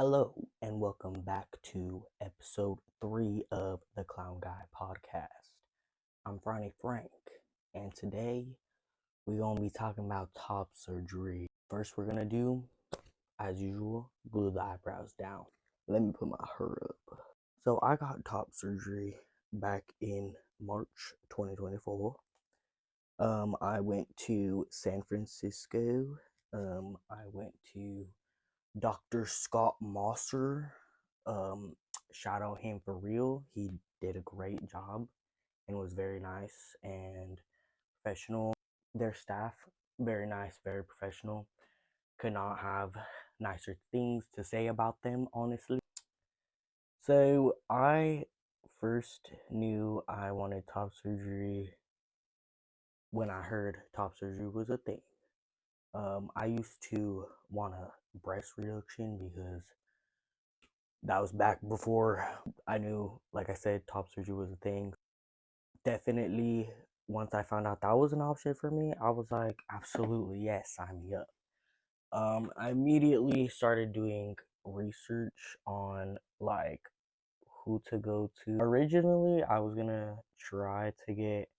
Hello, and welcome back to episode 3 of the Clown Guy podcast. I'm Franny Frank, and today we're going to be talking about top surgery. First, we're going to do, as usual, glue the eyebrows down. Let me put my hair up. So, I got top surgery back in March 2024. I went to San Francisco. I went to Dr. Scott Mosser. Um, Shout out him for real. He did a great job and was very nice and professional. Their staff, very nice, very professional. Could not have nicer things to say about them, honestly. So I first knew I wanted top surgery when I heard top surgery was a thing. I used to want a breast reduction because that was back before I knew, like I said, top surgery was a thing. Definitely, once I found out that was an option for me, I was like, absolutely, yes, sign me up. I immediately started doing research on like who to go to. Originally, I was gonna try to get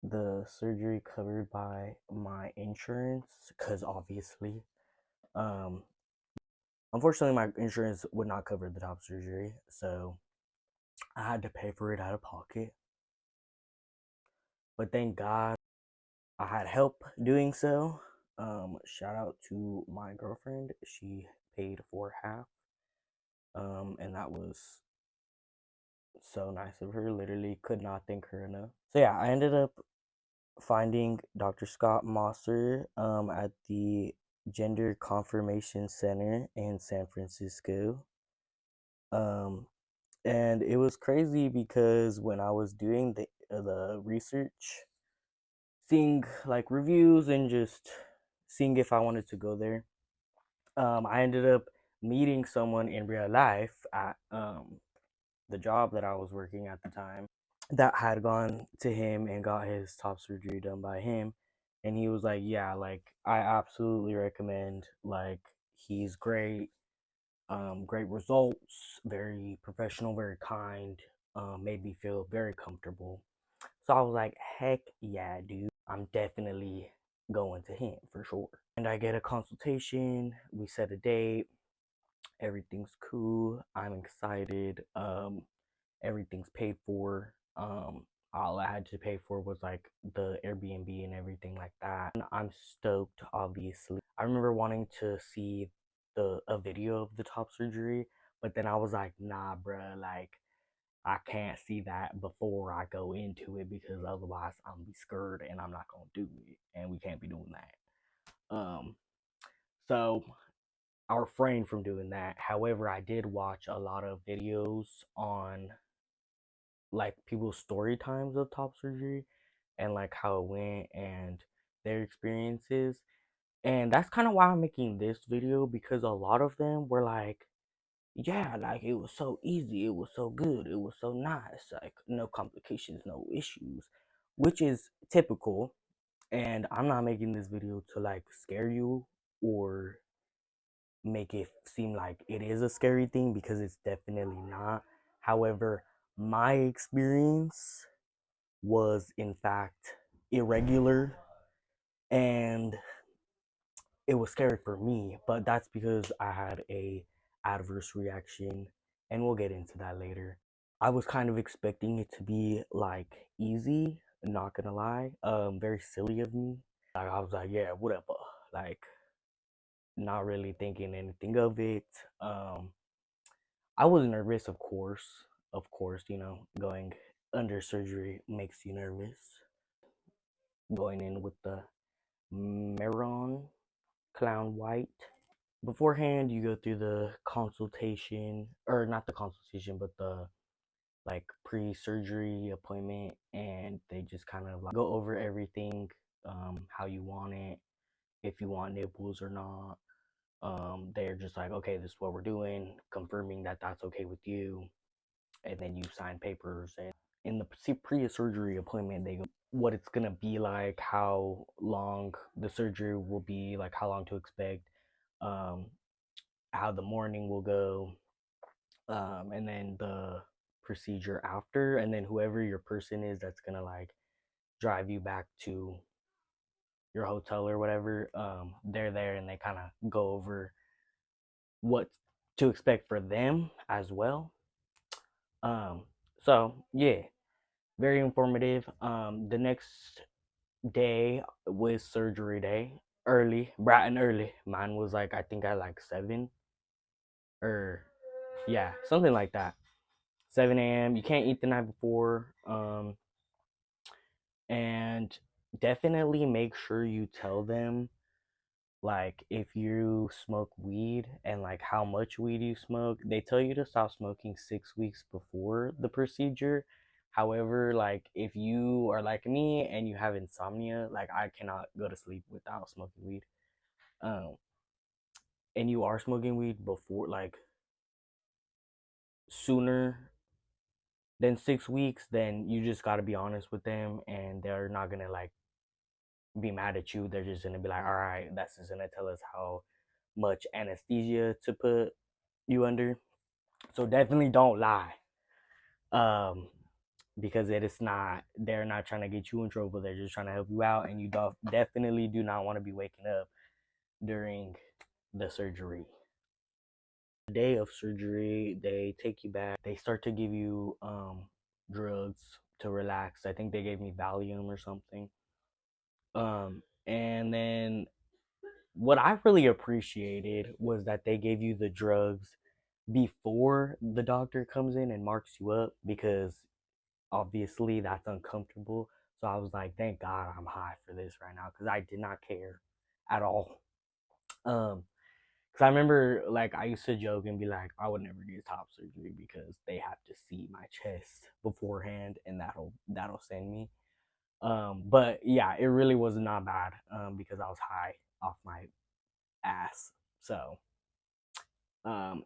the surgery covered by my insurance because obviously, um, unfortunately, my insurance would not cover the top surgery, so I had to pay for it out of pocket. But thank God I had help doing so. Shout out to my girlfriend. She paid for half. And that was so nice of her. Literally could not thank her enough. So yeah, I ended up finding Dr. Scott Mosser at the Gender Confirmation Center in San Francisco. Um, and it was crazy because when I was doing the research, seeing like reviews and just seeing if I wanted to go there, I ended up meeting someone in real life at the job that I was working at the time that had gone to him and got his top surgery done by him. And he was like, yeah, like I absolutely recommend, like he's great, great results, very professional, very kind, made me feel very comfortable. So I was like, heck yeah, dude, I'm definitely going to him for sure. And I get a consultation, we set a date, everything's cool, I'm excited, everything's paid for. All I had to pay for was like the Airbnb and everything like that. And I'm stoked, obviously. I remember wanting to see a video of the top surgery, but then I was like, nah, bruh, like I can't see that before I go into it because otherwise I'm gonna be scared and I'm not gonna do it, and we can't be doing that. So I refrained from doing that. However, I did watch a lot of videos on like people's story times of top surgery and like how it went and their experiences. And that's kind of why I'm making this video because a lot of them were like, yeah, like it was so easy, it was so good, it was so nice, like no complications, no issues, which is typical. And I'm not making this video to like scare you or make it seem like it is a scary thing because it's definitely not. However, my experience was in fact irregular and it was scary for me, but that's because I had a adverse reaction and we'll get into that later. I was kind of expecting it to be like easy, not gonna lie. Very silly of me. Like I was like, yeah, whatever. Like not really thinking anything of it. Um I was nervous, of course. Of course, going under surgery makes you nervous. Going in with the Meron Clown White. Beforehand, you go through the consultation, or not the consultation, but the like pre-surgery appointment, and they just kind of like go over everything, how you want it, if you want nipples or not. They're just like, okay, this is what we're doing, confirming that that's okay with you, and then you sign papers. And in the pre-surgery appointment, they go what it's gonna be like, how long the surgery will be, like how long to expect, um, how the morning will go, and then the procedure after, and then whoever your person is that's gonna like drive you back to your hotel or whatever, they're there and they kind of go over what to expect for them as well. Um, so yeah, very informative. The next day was surgery day, early, bright and early. Mine was like I think at like 7 or yeah, something like that. 7 a.m. You can't eat the night before. And definitely make sure you tell them like if you smoke weed and like how much weed you smoke. They tell you to stop smoking 6 weeks before the procedure. However, like if you are like me and you have insomnia, like I cannot go to sleep without smoking weed. Um, and you are smoking weed before like sooner than 6 weeks, then you just got to be honest with them, and they're not gonna like be mad at you. They're just gonna be like, all right, that's just gonna tell us how much anesthesia to put you under. So definitely don't lie. Um, because it is not, they're not trying to get you in trouble. They're just trying to help you out, and you definitely do not want to be waking up during the surgery. The day of surgery, they take you back. They start to give you drugs to relax. I think they gave me Valium or something. And then what I really appreciated was that they gave you the drugs before the doctor comes in and marks you up, because obviously that's uncomfortable. So I was like, thank God I'm high for this right now, because I did not care at all. Because I remember like I used to joke and be like, I would never get top surgery because they have to see my chest beforehand, and that'll send me. But yeah, it really was not bad because I was high off my ass. So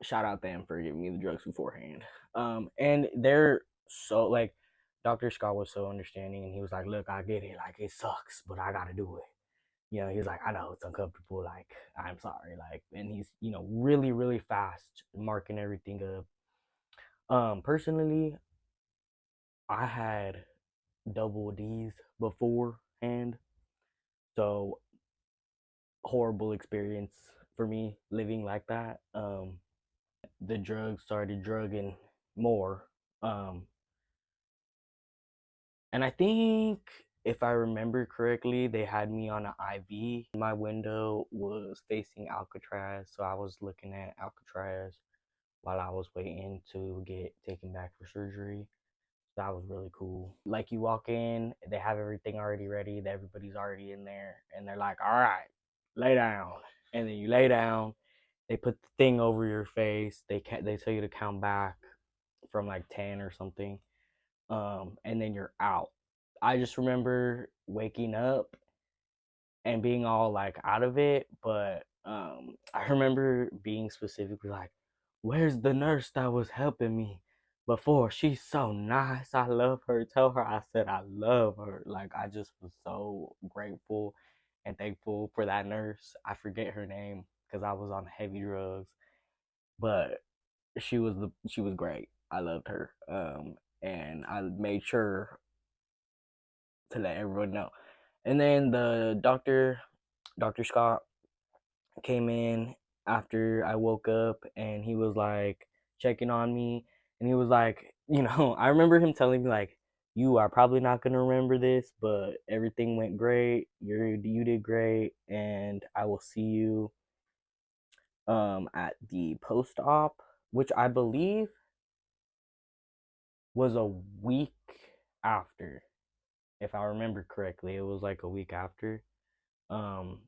shout out them for giving me the drugs beforehand. And they're so like Dr. Scott was so understanding, and he was like, look, I get it, like it sucks, but I gotta do it. He was like, I know it's uncomfortable, like I'm sorry, like, and he's really really fast marking everything up. Personally, I had double D's beforehand, so horrible experience for me living like that. The drugs started drugging more. Um, and I think if I remember correctly, they had me on an IV. My window was facing Alcatraz, so I was looking at Alcatraz while I was waiting to get taken back for surgery. So that was really cool. Like you walk in, they have everything already ready. Everybody's already in there, and they're like, "All right, lay down." And then you lay down. They put the thing over your face. They tell you to count back from like 10 or something, and then you're out. I just remember waking up and being all like out of it, but I remember being specifically like, where's the nurse that was helping me before? She's so nice, I love her. Tell her I said I love her. Like I just was so grateful and thankful for that nurse. I forget her name because I was on heavy drugs, but she was great. I loved her. And I made sure to let everyone know. And then the Dr. Scott, came in after I woke up, and he was like checking on me, and he was like, I remember him telling me like, you are probably not gonna remember this, but everything went great. You did great, and I will see you at the post op, which I believe was a week after, if I remember correctly. It was like a week after. Um,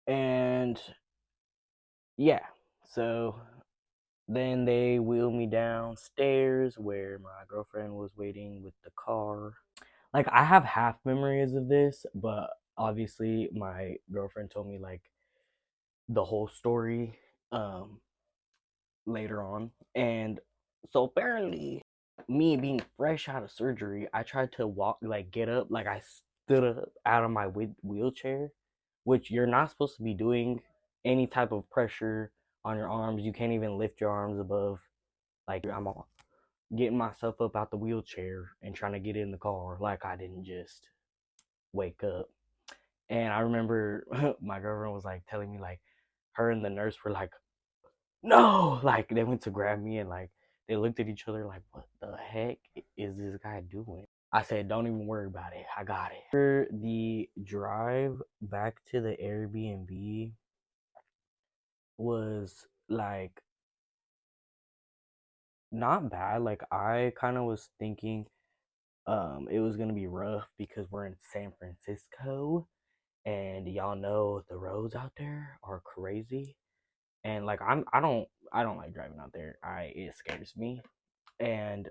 and yeah, so then they wheeled me downstairs where my girlfriend was waiting with the car. Like, I have half memories of this, but obviously my girlfriend told me like the whole story um later on. And so apparently, me being fresh out of surgery, I tried to walk, like get up, like I stood up out of my wheelchair, which you're not supposed to be doing any type of pressure on your arms. You can't even lift your arms above. Like, I'm all getting myself up out the wheelchair and trying to get in the car. Like, I didn't just wake up. And I remember my girlfriend was like telling me, like, her and the nurse were like, no, like they went to grab me, and like they looked at each other like, what the heck is this guy doing? I said, don't even worry about it, I got it. For the drive back to the Airbnb was like not bad. Like, I kind of was thinking it was gonna be rough because we're in San Francisco, and y'all know the roads out there are crazy. And like, I don't like driving out there. It scares me. And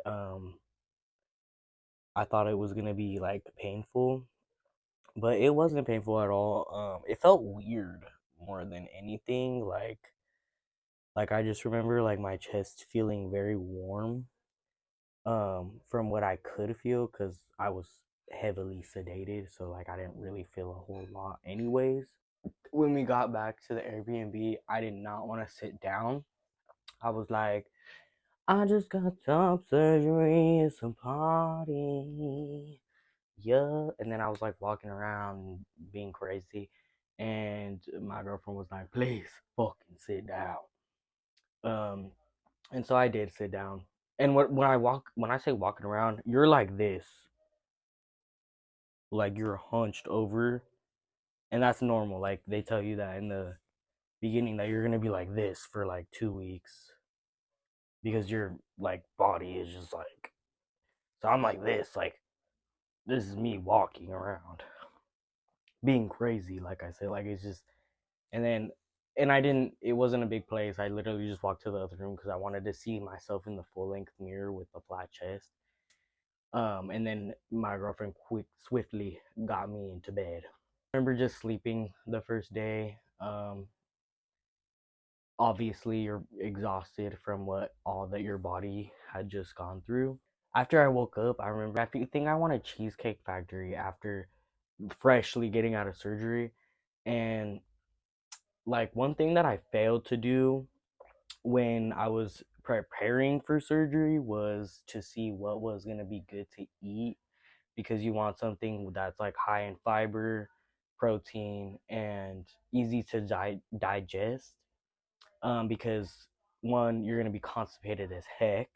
I thought it was gonna be like painful, but it wasn't painful at all. It felt weird more than anything. Like I just remember like my chest feeling very warm. From what I could feel, because I was heavily sedated, so like I didn't really feel a whole lot anyways. When we got back to the Airbnb, I did not want to sit down. I was like, I just got top surgery, it's a party. Yeah. And then I was like walking around being crazy. And my girlfriend was like, please fucking sit down. Um, and so I did sit down. And when I say walking around, you're like this, like you're hunched over, and that's normal. Like they tell you that in the beginning that you're gonna be like this for like 2 weeks because your like body is just like. So I'm like this, like this is me walking around, being crazy. Like I said, like it's just, and then, and I didn't. It wasn't a big place. I literally just walked to the other room because I wanted to see myself in the full length mirror with the flat chest. And then my girlfriend swiftly got me into bed. I remember just sleeping the first day. Obviously you're exhausted from what all that your body had just gone through. After I woke up, I remember I think I went to Cheesecake Factory after freshly getting out of surgery. And like one thing that I failed to do when I was preparing for surgery was to see what was going to be good to eat, because you want something that's like high in fiber, protein, and easy to digest. Because one, you're going to be constipated as heck,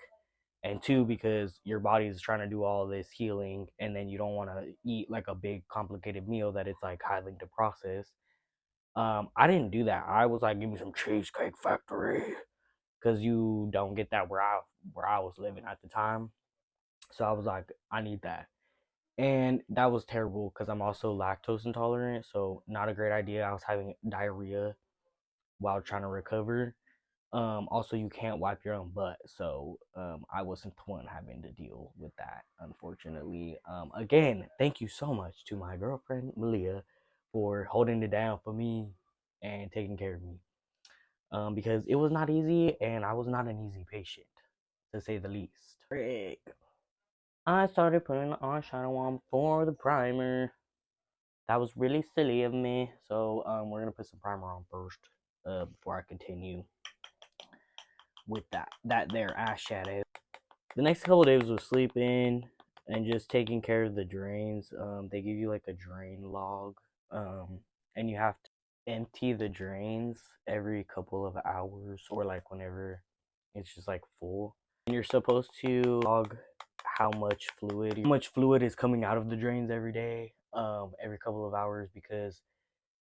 and two, because your body is trying to do all this healing, and then you don't want to eat like a big complicated meal that it's like highly to process. I didn't do that. I was like, give me some Cheesecake Factory, because you don't get that where I was living at the time. So I was like, I need that, and that was terrible because I'm also lactose intolerant. So not a great idea. I was having diarrhea while trying to recover. Also, you can't wipe your own butt, so I wasn't the one having to deal with that, unfortunately. Again, thank you so much to my girlfriend Malia for holding it down for me and taking care of me. Because it was not easy, and I was not an easy patient, to say the least. Frick. I started putting on eyeshadow on for the primer. That was really silly of me. So we're gonna put some primer on first, before I continue with that there eyeshadow. The next couple of days was sleeping and just taking care of the drains. They give you like a drain log, and you have to empty the drains every couple of hours, or like whenever it's just like full. And you're supposed to log how much fluid is coming out of the drains every day, every couple of hours, because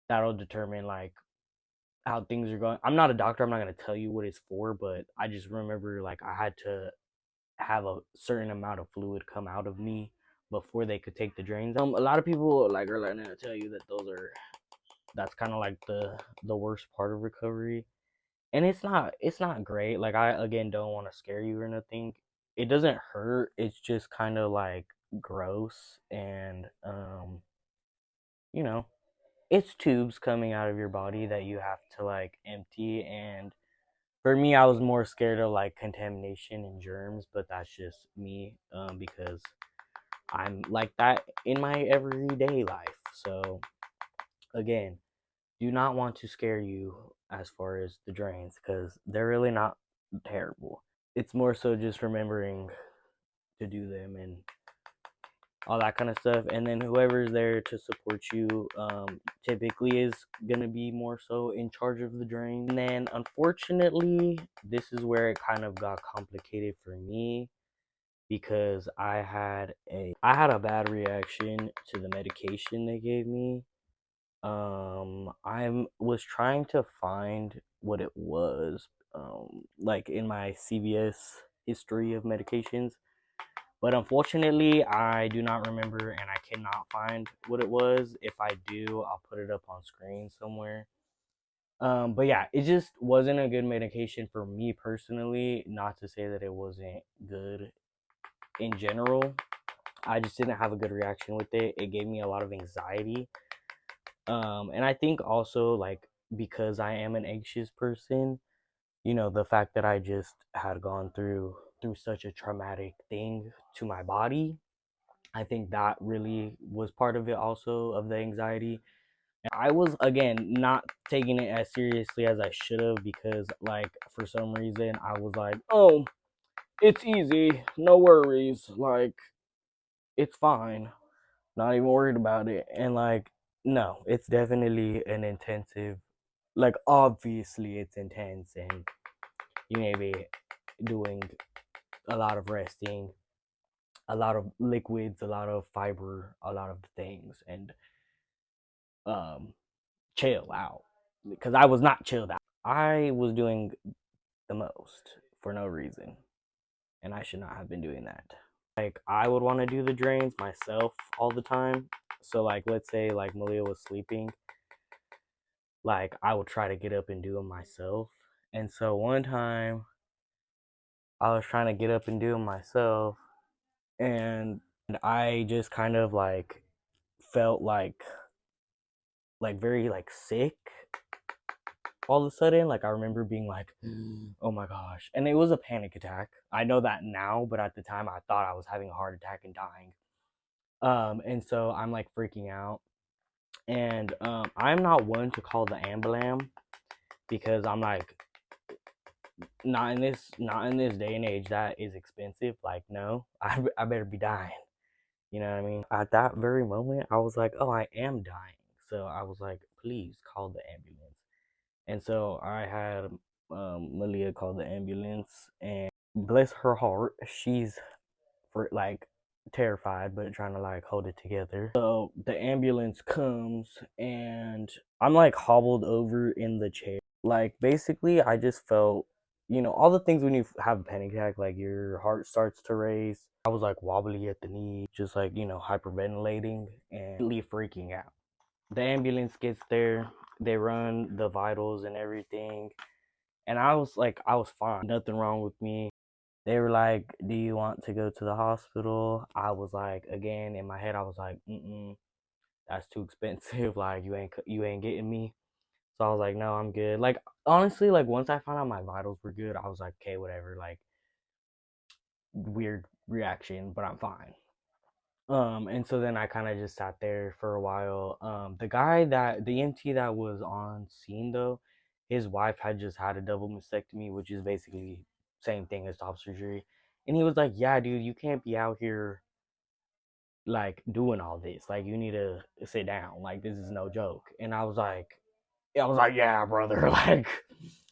that'll determine like how things are going. I'm not a doctor. I'm not gonna tell you what it's for, but I just remember like I had to have a certain amount of fluid come out of me before they could take the drains. A lot of people like are gonna tell you that that's kind of like the worst part of recovery, and it's not great. Like, I again don't want to scare you or nothing. It doesn't hurt. It's just kind of like gross, and you know, it's tubes coming out of your body that you have to like empty. And for me, I was more scared of like contamination and germs, but that's just me, because I'm like that in my everyday life. So again, do not want to scare you as far as the drains because they're really not terrible. It's more so just remembering to do them and all that kind of stuff. And then whoever's there to support you typically is going to be more so in charge of the drain. And then unfortunately, this is where it kind of got complicated for me because I had a bad reaction to the medication they gave me. I was trying to find what it was, like in my CVS history of medications, but unfortunately, I do not remember and I cannot find what it was. If I do, I'll put it up on screen somewhere. But yeah, it just wasn't a good medication for me personally. Not to say that it wasn't good in general. I just didn't have a good reaction with it. It gave me a lot of anxiety. And I think also like because I am an anxious person, the fact that I just had gone through such a traumatic thing to my body, I think that really was part of it also of the anxiety. I was again not taking it as seriously as I should have because like for some reason I was like, "Oh, it's easy. No worries. Like it's fine. Not even worried about it." And like no, it's definitely an intensive, like obviously it's intense and you may be doing a lot of resting, a lot of liquids, a lot of fiber, a lot of things, and um, chill out because I was not chilled out. I was doing the most for no reason, and I should not have been doing that. Like I would want to do the drains myself all the time. So like let's say like Malia was sleeping, like I would try to get up and do them myself. And so one time I was trying to get up and do them myself, and I just kind of like felt like very like sick all of a sudden. Like I remember being like, oh my gosh. And it was a panic attack. I know that now, but at the time I thought I was having a heart attack and dying. And so I'm like freaking out. And I'm not one to call the ambulance because I'm like not in this day and age that is expensive. Like no, I better be dying. You know what I mean? At that very moment, I was like, oh, I am dying. So I was like, please call the ambulance. And so I had Malia call the ambulance, and bless her heart, she's for like terrified but trying to like hold it together. So the ambulance comes, and I'm like hobbled over in the chair. Like basically, I just felt, all the things when you have a panic attack, like your heart starts to race. I was like wobbly at the knee, just like hyperventilating and really freaking out. The ambulance gets there, they run the vitals and everything, and I was fine, nothing wrong with me. They were like, do you want to go to the hospital? I was like, again in my head I was like, that's too expensive. Like you ain't getting me. So I was like, no, I'm good. Like honestly, like once I found out my vitals were good, I was like, okay, whatever. Like weird reaction, but I'm fine. And so then I kind of just sat there for a while. The EMT that was on scene though, his wife had just had a double mastectomy, which is basically same thing as top surgery. And he was like, "Yeah, dude, you can't be out here like doing all this. Like, you need to sit down. Like, this is no joke." And I was like, "Yeah, brother. Like,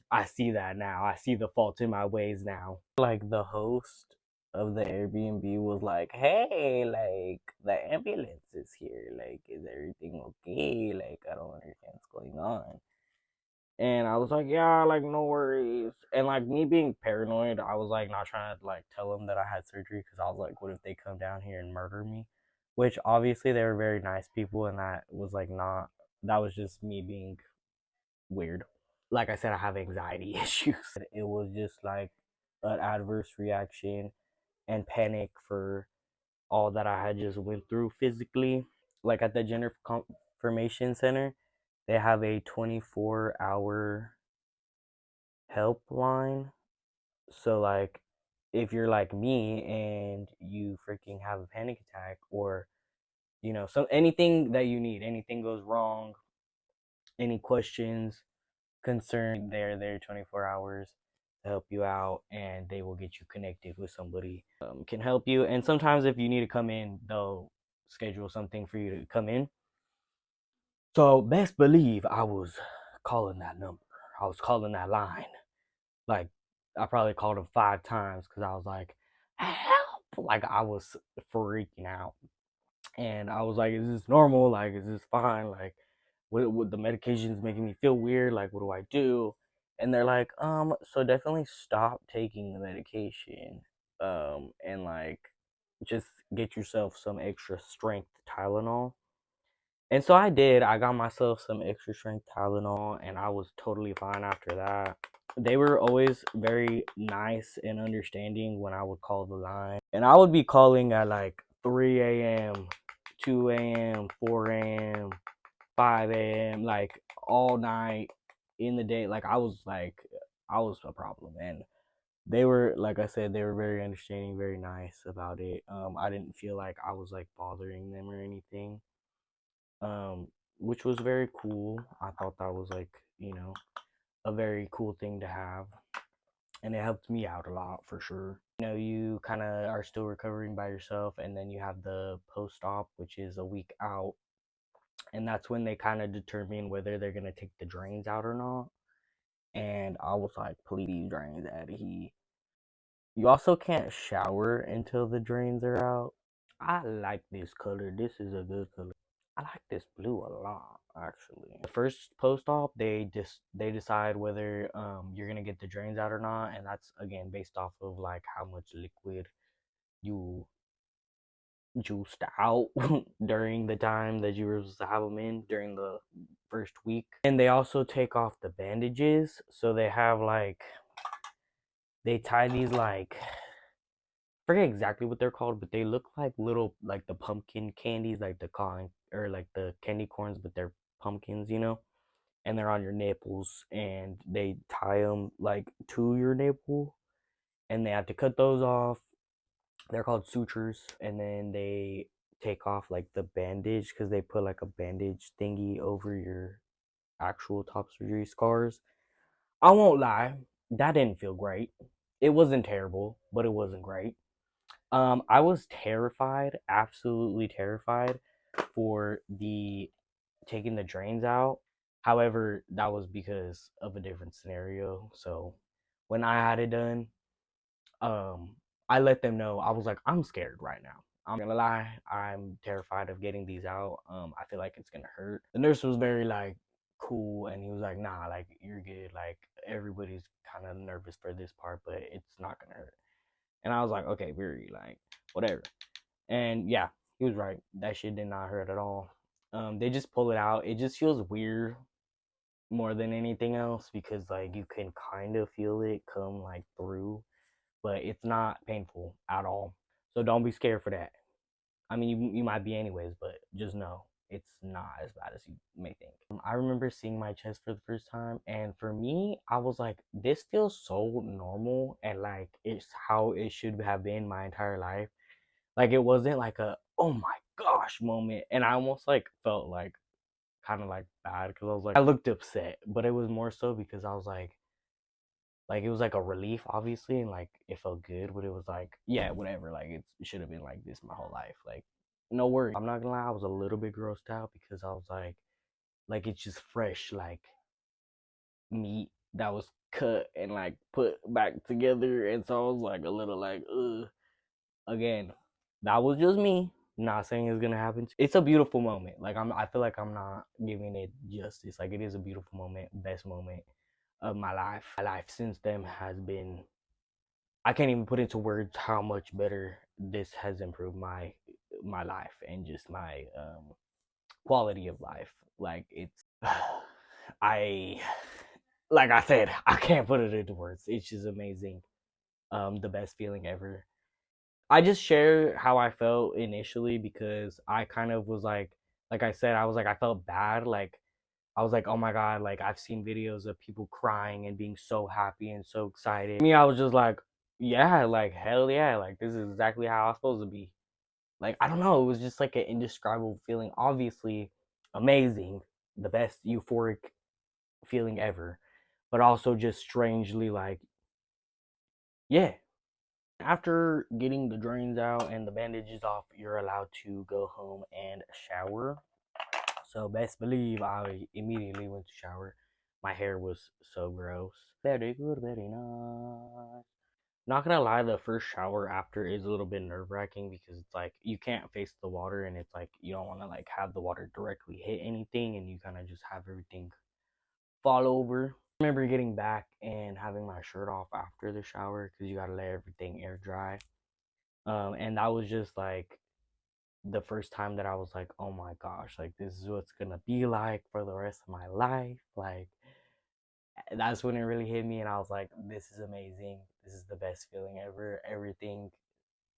I see that now. I see the fault in my ways now." Like the host of the Airbnb was like, "Hey, like the ambulance is here. Like, is everything okay? Like, I don't understand what's going on." And I was like, "Yeah, like no worries." And like me being paranoid, I was like not trying to like tell them that I had surgery because I was like, what if they come down here and murder me? Which obviously they were very nice people, and that was like not. That was just me being weird. Like I said, I have anxiety issues. It was just like an adverse reaction and panic for all that I had just went through physically. Like at the gender confirmation center, they have a 24-hour helpline. So like if you're like me and you freaking have a panic attack or so anything that you need, anything goes wrong, Any questions, concern, they're there 24 hours to help you out, and they will get you connected with somebody can help you. And sometimes if you need to come in, they'll schedule something for you to come in. So best believe I was calling that number. I was calling that line. Like I probably called him 5 times because I was like, help! Like I was freaking out, and I was like, is this normal? Like, is this fine? Like, what the medication's making me feel weird? Like, what do I do? And they're like, so definitely stop taking the medication, and like, just get yourself some extra strength Tylenol. And so I did. I got myself some extra strength Tylenol, and I was totally fine after that. They were always very nice and understanding when I would call the line. And I would be calling at like 3 a.m., 2 a.m., 4 a.m., 5 a.m., like all night in the day. Like I was a problem. And they were, like I said, they were very understanding, very nice about it. I didn't feel like I was like bothering them or anything, um, which was very cool. I thought that was like, a very cool thing to have. And it helped me out a lot for sure. You kind of are still recovering by yourself, and then you have the post op, which is a week out. And that's when they kind of determine whether they're going to take the drains out or not. And I was like, please, drains out of here. You also can't shower until the drains are out. I like this color. This is a good color. I like this blue a lot, actually. The first post op, they decide whether you're gonna get the drains out or not, and that's again based off of like how much liquid you juiced out during the time that you were supposed to have them in during the first week. And they also take off the bandages, so they have like they tie these like forget exactly what they're called, but they look like little like the pumpkin candies, like the corn or like the candy corns, but they're pumpkins, and they're on your nipples, and they tie them like to your nipple, and they have to cut those off. They're called sutures, and then they take off like the bandage because they put like a bandage thingy over your actual top surgery scars. I won't lie, that didn't feel great. It wasn't terrible, but it wasn't great. I was terrified, absolutely terrified for the taking the drains out. However, that was because of a different scenario. So when I had it done, um, I let them know. I was like, I'm scared right now. I'm not gonna lie, I'm terrified of getting these out. I feel like it's gonna hurt. The nurse was very like cool, and he was like, nah, like you're good. Like everybody's kind of nervous for this part, but it's not gonna hurt. And I was like, okay, very like whatever. And yeah, he was right. That shit did not hurt at all. They just pull it out. It just feels weird more than anything else because like you can kind of feel it come like through, but it's not painful at all. So don't be scared for that. I mean, you might be anyways, but just know it's not as bad as you may think. I remember seeing my chest for the first time, and for me, I was like, this feels so normal and like it's how it should have been my entire life. Like it wasn't like a oh my gosh moment, and I almost like felt like kind of like bad because I was like I looked upset, but it was more so because I was like it was like a relief obviously, and like it felt good, but it was like yeah whatever, like it should have been like this my whole life, like no worries. I'm not gonna lie, I was a little bit grossed out because I was like it's just fresh like meat that was cut and like put back together, and so I was like a little like ugh. Again, that was just me. Not saying it's gonna happen. It's a beautiful moment. Like I feel like I'm not giving it justice. Like it is a beautiful moment, best moment of my life. My life since then has been. I can't even put into words how much better this has improved my life and just my quality of life. Like it's, I, like I said, I can't put it into words. It's just amazing. The best feeling ever. I just share how I felt initially because I kind of was like I said, I was like, I felt bad. Like, I was like, oh my God, like, I've seen videos of people crying and being so happy and so excited. Me, I was just like, yeah, like, hell yeah, like, this is exactly how I was supposed to be. Like, I don't know, it was just like an indescribable feeling. Obviously, amazing, the best euphoric feeling ever, but also just strangely like, yeah. After getting the drains out and the bandages off, you're allowed to go home and shower. So best believe I immediately went to shower. My hair was so gross. Very good, very nice. Not gonna lie, the first shower after is a little bit nerve wracking because it's like you can't face the water and it's like you don't want to like have the water directly hit anything and you kind of just have everything fall over. I remember getting back and having my shirt off after the shower because you gotta let everything air dry. And that was just like the first time that I was like, oh my gosh, like this is what's gonna be like for the rest of my life. Like that's when it really hit me, and I was like, this is amazing. This is the best feeling ever. Everything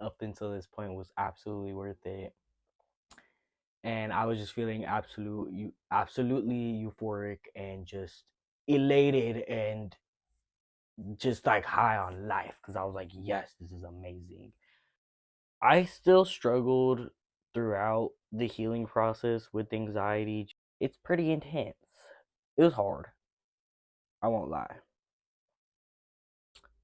up until this point was absolutely worth it. And I was just feeling absolutely euphoric and just elated and just like high on life because I was like, yes, this is amazing. I still struggled throughout the healing process with anxiety. It's pretty intense. It was hard. I won't lie.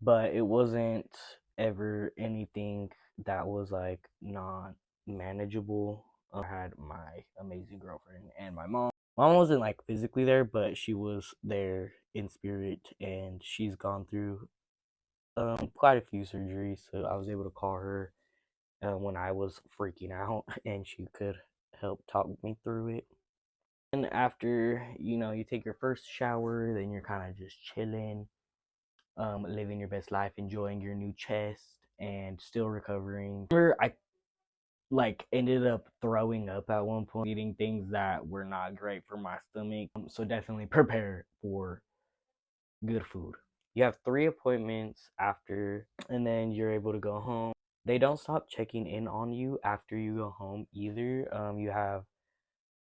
But it wasn't ever anything that was like not manageable. I had my amazing girlfriend and my mom. Mom wasn't like physically there, but she was there in spirit, and she's gone through quite a few surgeries. So I was able to call her when I was freaking out, and she could help talk me through it. And after you take your first shower, then you're kind of just chilling, living your best life, enjoying your new chest, and still recovering. I like ended up throwing up at one point, eating things that were not great for my stomach. So definitely prepare for good food. You have 3 appointments after, and then you're able to go home. They don't stop checking in on you after you go home either. You have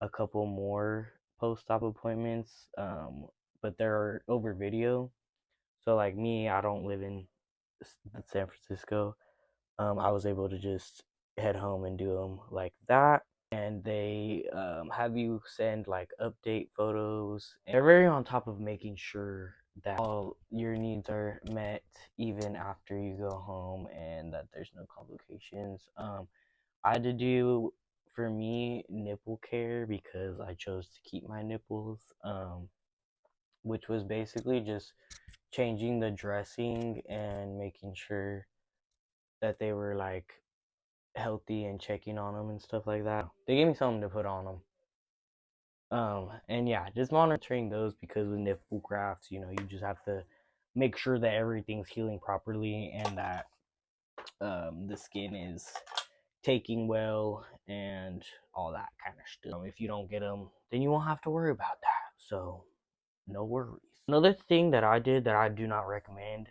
a couple more post-op appointments, but they're over video. So like me, I don't live in San Francisco. I was able to just head home and do them like that. And they have you send like update photos. They're very on top of making sure that all your needs are met even after you go home and that there's no complications. I had to do, for me, nipple care because I chose to keep my nipples, which was basically just changing the dressing and making sure that they were like healthy and checking on them and stuff like that. They gave me something to put on them. And yeah, just monitoring those because with nipple grafts, you just have to make sure that everything's healing properly and that the skin is taking well and all that kind of stuff. If you don't get them, then you won't have to worry about that. So no worries. Another thing that I did that I do not recommend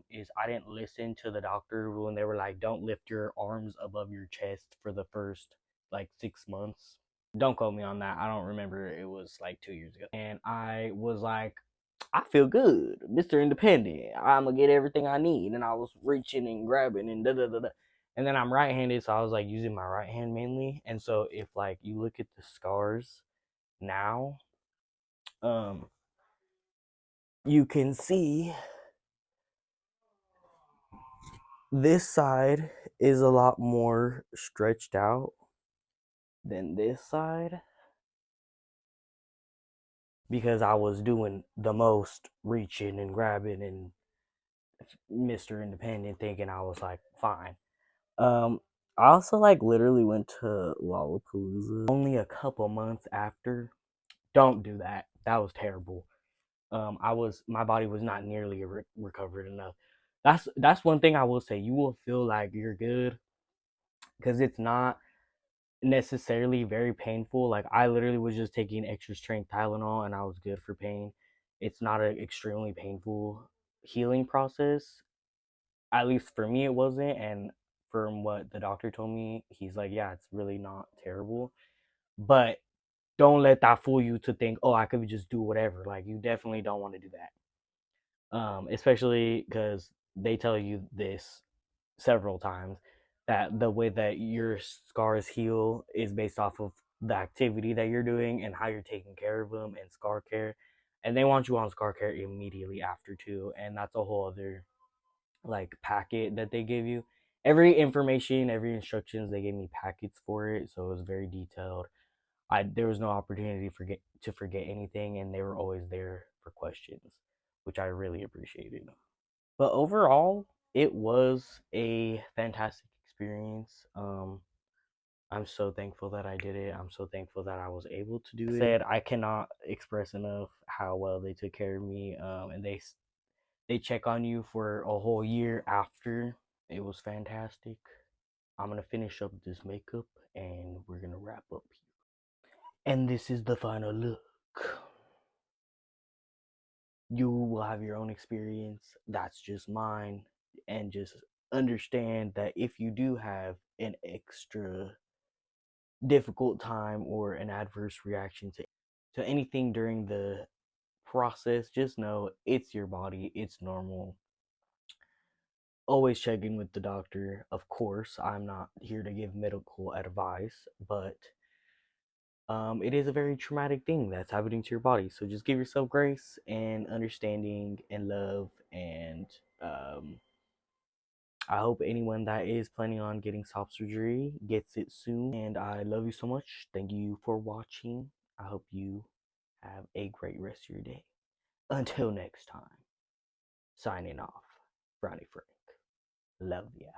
is I didn't listen to the doctor when they were like, don't lift your arms above your chest for the first like 6 months. Don't quote me on that. I don't remember. It was like 2 years ago. And I was like, I feel good, Mr. Independent. I'm gonna get everything I need. And I was reaching and grabbing and da da da da. And then I'm right handed, so I was like using my right hand mainly. And so if like you look at the scars now, um, you can see this side is a lot more stretched out than this side because I was doing the most reaching and grabbing and Mr. Independent thinking I was like fine. Um, I also like literally went to Lollapalooza only a couple months after. Don't do that. That was terrible. My body was not nearly recovered enough. That's one thing I will say. You will feel like you're good because it's not necessarily very painful. Like I literally was just taking extra strength Tylenol and I was good for pain. It's not an extremely painful healing process. At least for me it wasn't, and from what the doctor told me, he's like, yeah, it's really not terrible. But don't let that fool you to think, oh, I could just do whatever. Like you definitely don't want to do that. Especially because they tell you this several times that the way that your scars heal is based off of the activity that you're doing and how you're taking care of them and scar care. And they want you on scar care immediately after too, and that's a whole other like packet that they give you. Every information, every instructions, they gave me packets for it, so it was very detailed. There was no opportunity to forget anything, and they were always there for questions, which I really appreciated. But overall, it was a fantastic experience. I'm so thankful that I did it. I'm so thankful that I was able to do it. Said I cannot express enough how well they took care of me, and they check on you for a whole year after. It was fantastic. I'm gonna finish up this makeup, and we're gonna wrap up here. And this is the final look. You will have your own experience. That's just mine. And just understand that if you do have an extra difficult time or an adverse reaction to anything during the process, just know it's your body, it's normal. Always check in with the doctor. Of course, I'm not here to give medical advice, but it is a very traumatic thing that's happening to your body. So just give yourself grace and understanding and love. And um, I hope anyone that is planning on getting soft surgery gets it soon. And I love you so much. Thank you for watching. I hope you have a great rest of your day. Until next time, signing off, Brownie Frank. Love ya.